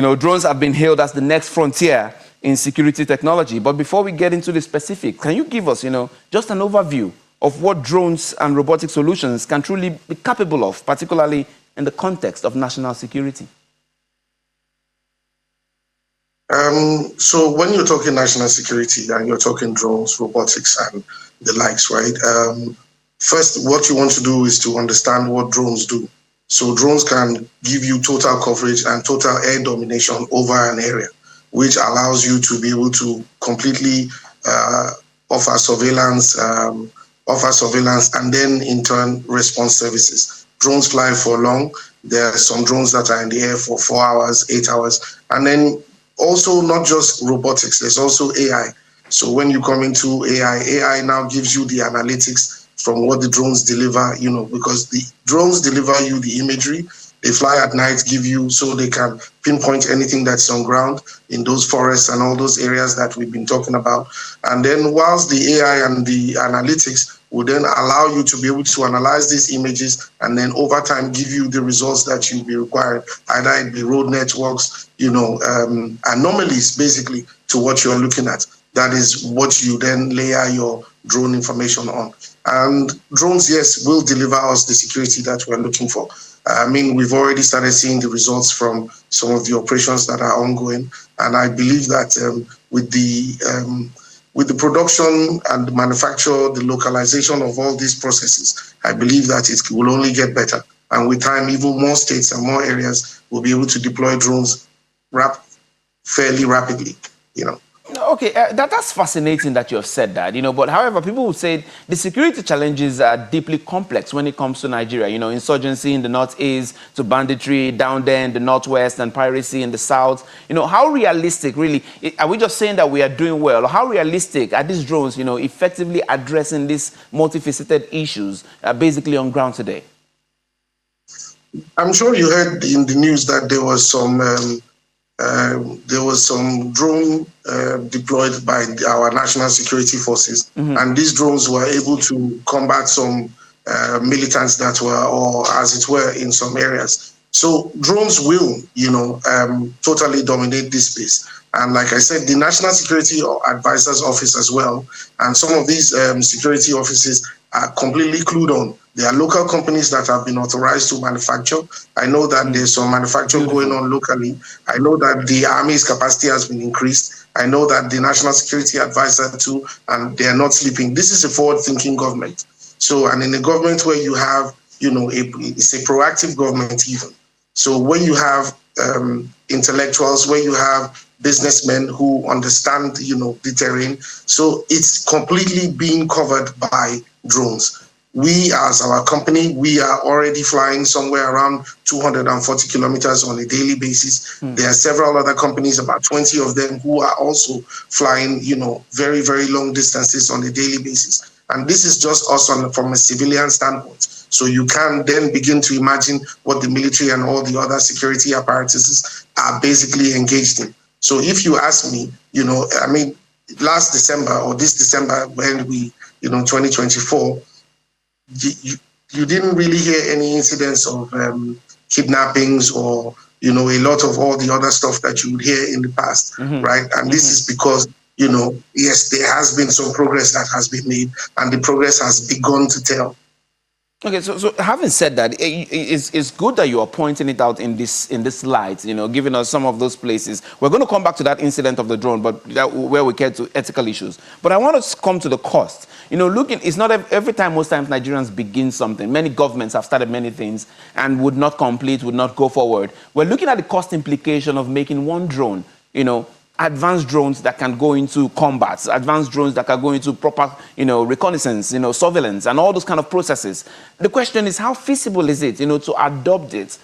Drones have been hailed as the next frontier in security technology. But before we get into the specifics, can you give us, just an overview of what drones and robotic solutions can truly be capable of, particularly in the context of national security? So when you're talking national security and you're talking drones, robotics, and the likes, right? First, what you want to do is to understand what drones do. So drones can give you total coverage and total air domination over an area, which allows you to be able to completely offer surveillance, and then in turn response services. Drones fly for long. There are some drones that are in the air for 4 hours, 8 hours, and then also not just robotics. There's also AI. So when you come into AI now gives you the analytics from what the drones deliver, because the drones deliver you the imagery. They fly at night, give you, so they can pinpoint anything that's on ground in those forests and all those areas that we've been talking about. And then whilst the AI and the analytics will then allow you to be able to analyze these images and then over time give you the results that you'll be required, either it be road networks, anomalies basically to what you're looking at. That is what you then layer your drone information on. And drones, yes, will deliver us the security that we're looking for. We've already started seeing the results from some of the operations that are ongoing. And I believe that with the production and the manufacture, the localization of all these processes, I believe that it will only get better. And with time, even more states and more areas will be able to deploy drones fairly rapidly, Okay, that's fascinating that you have said that, but however, people would say the security challenges are deeply complex when it comes to Nigeria, insurgency in the northeast to banditry down there in the northwest and piracy in the south. How realistic really, are we just saying that we are doing well? Or how realistic are these drones, effectively addressing these multifaceted issues basically on ground today? I'm sure you heard in the news that there was some drone deployed by our national security forces, and these drones were able to combat some militants that were, or as it were, in some areas. So drones will, totally dominate this space. And like I said, the National Security Advisor's Office as well, and some of these security offices are completely clued on. There are local companies that have been authorized to manufacture. I know that there's some manufacturing going on locally. I know that the Army's capacity has been increased. I know that the National Security Advisor too, and they are not sleeping. This is a forward-thinking government. So, and in a government where you have, it's a proactive government even. So when you have intellectuals, where you have businessmen who understand, the terrain, so it's completely being covered by drones. We, as our company, we are already flying somewhere around 240 kilometers on a daily basis. There are several other companies, about 20 of them, who are also flying, very, very long distances on a daily basis. And this is just us from a civilian standpoint. So you can then begin to imagine what the military and all the other security apparatuses are basically engaged in. So if you ask me, last December or this December when we, 2024, you didn't really hear any incidents of kidnappings or, a lot of all the other stuff that you would hear in the past, right? And this is because, yes, there has been some progress that has been made and the progress has begun to tell. Okay, so having said that, it's good that you are pointing it out in this light, giving us some of those places. We're going to come back to that incident of the drone, but where we get to ethical issues. But I want to come to the cost. It's not every time, most times Nigerians begin something. Many governments have started many things and would not complete, would not go forward. We're looking at the cost implication of making one drone, advanced drones that can go into combat, advanced drones that can go into proper, reconnaissance, surveillance, and all those kind of processes. The question is, how feasible is it, to adopt it,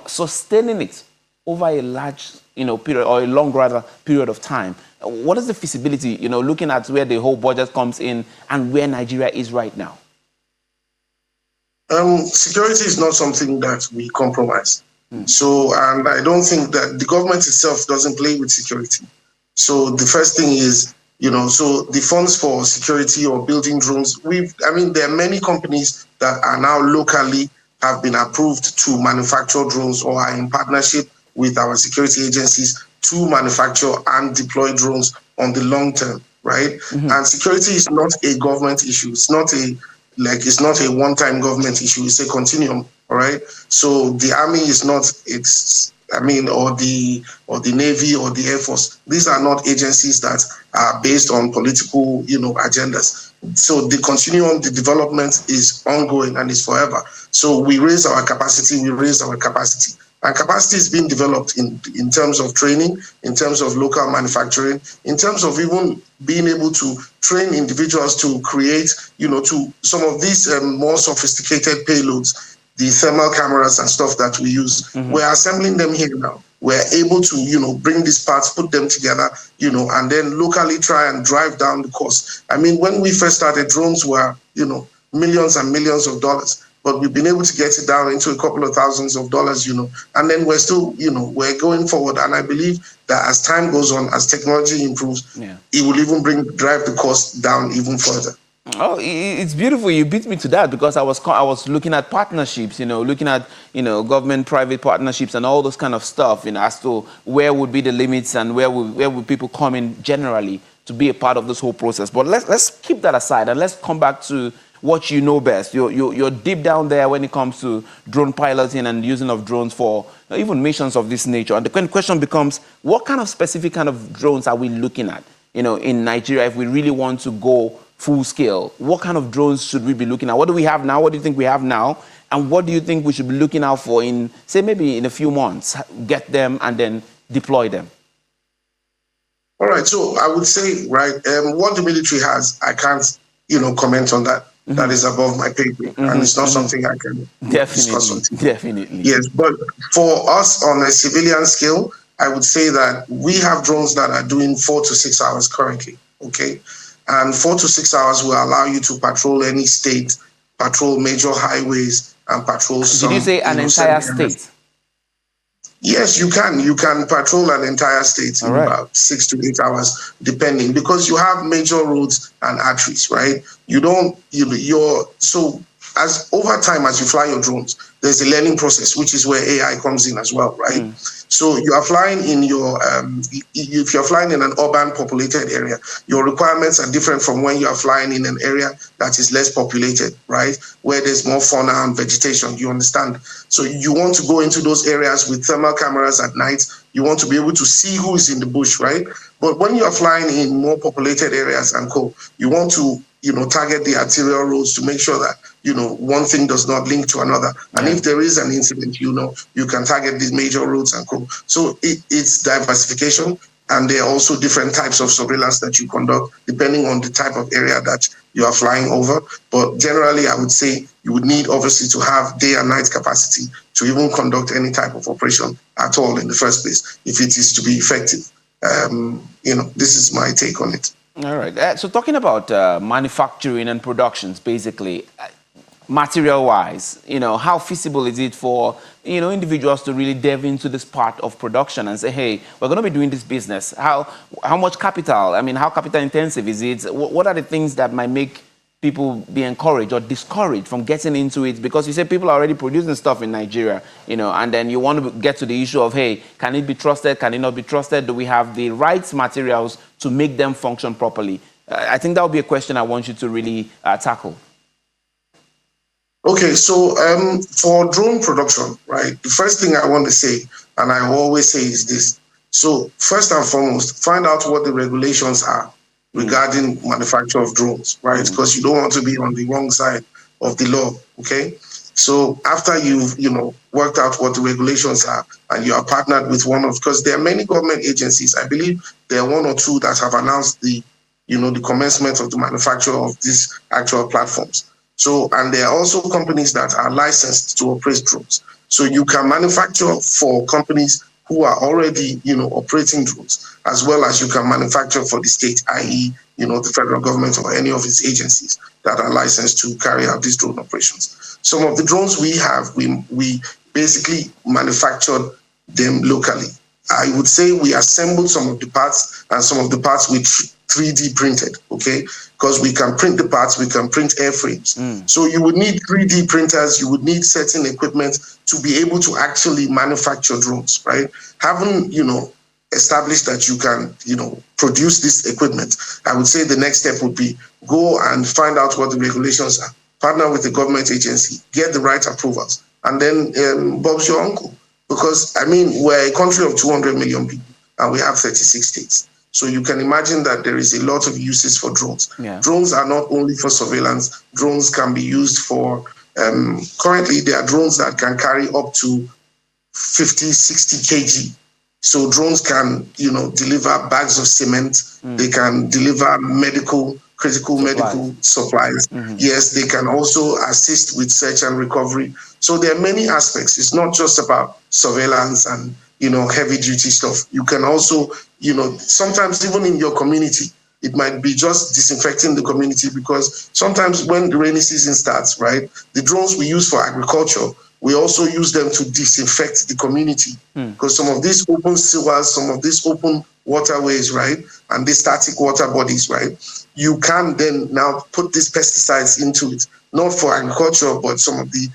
sustaining it over a large, period, or a long, rather, period of time? What is the feasibility, looking at where the whole budget comes in and where Nigeria is right now? Security is not something that we compromise. So, and I don't think that the government itself doesn't play with security. So the first thing is, so the funds for security or building drones, there are many companies that are now locally have been approved to manufacture drones or are in partnership with our security agencies to manufacture and deploy drones on the long term, right? And security is not a government issue. It's not a one-time government issue. It's a continuum, all right? So the army is not, or the Navy or the Air Force. These are not agencies that are based on political, agendas. So the continuum, the development is ongoing and is forever. So we raise our capacity, And capacity is being developed in terms of training, in terms of local manufacturing, in terms of even being able to train individuals to create, to some of these more sophisticated payloads, the thermal cameras and stuff that we use. We're assembling them here now. We're able to, bring these parts, put them together, and then locally try and drive down the cost. I mean, when we first started, drones were, millions and millions of dollars. But we've been able to get it down into a couple of thousands of dollars, and then we're still, we're going forward. And I believe that as time goes on, as technology improves, it will even drive the cost down even further. Oh, it's beautiful. You beat me to that, because I was looking at partnerships, looking at, government-private partnerships and all those kind of stuff, as to where would be the limits and where would people come in generally to be a part of this whole process. But let's keep that aside and let's come back to what you know best. You're deep down there when it comes to drone piloting and using of drones for even missions of this nature. And the question becomes, what kind of specific kind of drones are we looking at, in Nigeria, if we really want to go full scale? What kind of drones should we be looking at? What do we have now? What do you think we have now? And what do you think we should be looking out for in, say, maybe in a few months, get them and then deploy them? All right. So I would say, right, what the military has, I can't, comment on that. That is above my pay grade, and it's not something I can discuss on TV. Definitely. Yes, but for us on a civilian scale, I would say that we have drones that are doing 4 to 6 hours currently, okay? And 4 to 6 hours will allow you to patrol any state, patrol major highways, and patrol some... Did you say an entire state? Yes, you can. You can patrol an entire state in about 6 to 8 hours, depending, because you have major roads and arteries, right? So as over time, as you fly your drones, there's a learning process, which is where AI comes in as well, right? So you are flying in if you're flying in an urban populated area, your requirements are different from when you are flying in an area that is less populated, right? Where there's more fauna and vegetation, you understand? So you want to go into those areas with thermal cameras at night. You want to be able to see who is in the bush, right? But when you are flying in more populated areas and you want to, target the arterial roads to make sure that, one thing does not link to another. And if there is an incident, you can target these major roads and So it's diversification. And there are also different types of surveillance that you conduct depending on the type of area that you are flying over. But generally, I would say you would need, obviously, to have day and night capacity to even conduct any type of operation at all in the first place, if it is to be effective. This is my take on it. All right. So talking about manufacturing and productions, basically, material-wise, how feasible is it for, individuals to really delve into this part of production and say, hey, we're going to be doing this business. How much capital? I mean, how capital intensive is it? What are the things that might make people be encouraged or discouraged from getting into it? Because you say people are already producing stuff in Nigeria, and then you want to get to the issue of, hey, can it be trusted? Can it not be trusted? Do we have the right materials to make them function properly? I think that would be a question I want you to really tackle. Okay, so for drone production, right, the first thing I want to say, and I always say, is this. So first and foremost, find out what the regulations are regarding manufacture of drones, right? Because you don't want to be on the wrong side of the law, okay? So after you've, worked out what the regulations are and you are partnered with because there are many government agencies, I believe there are 1 or 2 that have announced the commencement of the manufacture of these actual platforms. So, and there are also companies that are licensed to operate drones. So you can manufacture for companies who are already, operating drones, as well as you can manufacture for the state, i.e., the federal government or any of its agencies that are licensed to carry out these drone operations. Some of the drones we have, we basically manufactured them locally. I would say we assembled some of the parts, and some of the parts we 3D printed, okay? Because we can print the parts, we can print airframes. So you would need 3D printers, you would need certain equipment to be able to actually manufacture drones, right? Having, established that you can, produce this equipment, I would say the next step would be go and find out what the regulations are, partner with the government agency, get the right approvals, and then Bob's your uncle. Because, we're a country of 200 million people and we have 36 states. So you can imagine that there is a lot of uses for drones. Yeah. Drones are not only for surveillance, drones can be used for, currently there are drones that can carry up to 50, 60 kg. So drones can, deliver bags of cement. They can deliver critical medical supplies. Yes, they can also assist with search and recovery. So there are many aspects. It's not just about surveillance and, heavy duty stuff. You can also, sometimes even in your community, it might be just disinfecting the community, because sometimes when the rainy season starts, right, the drones we use for agriculture, we also use them to disinfect the community, because some of these open sewers, some of these open waterways, right, and these static water bodies, right, you can then now put these pesticides into it, not for agriculture, but some of the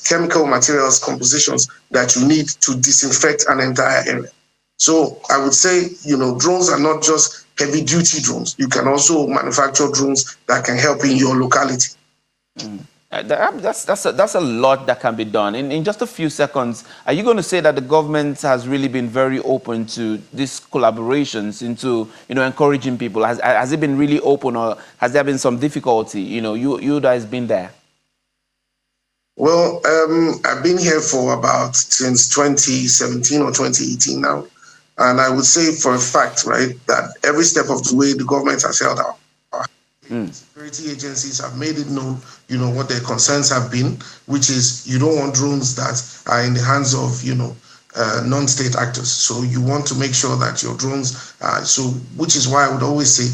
chemical materials compositions that you need to disinfect an entire area. So I would say, drones are not just heavy duty drones. You can also manufacture drones that can help in your locality. That's a lot that can be done. In just a few seconds, are you going to say that the government has really been very open to these collaborations, into encouraging people? Has it been really open, or has there been some difficulty? You guys been there. Well, I've been here for since 2017 or 2018 now. And I would say for a fact, right, that every step of the way the government has held out. Security agencies have made it known, what their concerns have been, which is you don't want drones that are in the hands of, non-state actors. So you want to make sure that your drones, which is why I would always say,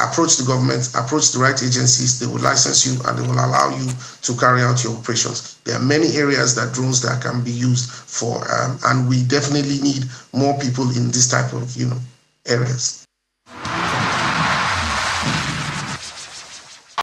approach the government, approach the right agencies. They will license you and they will allow you to carry out your operations. There are many areas that drones that can be used for, and we definitely need more people in this type of, areas.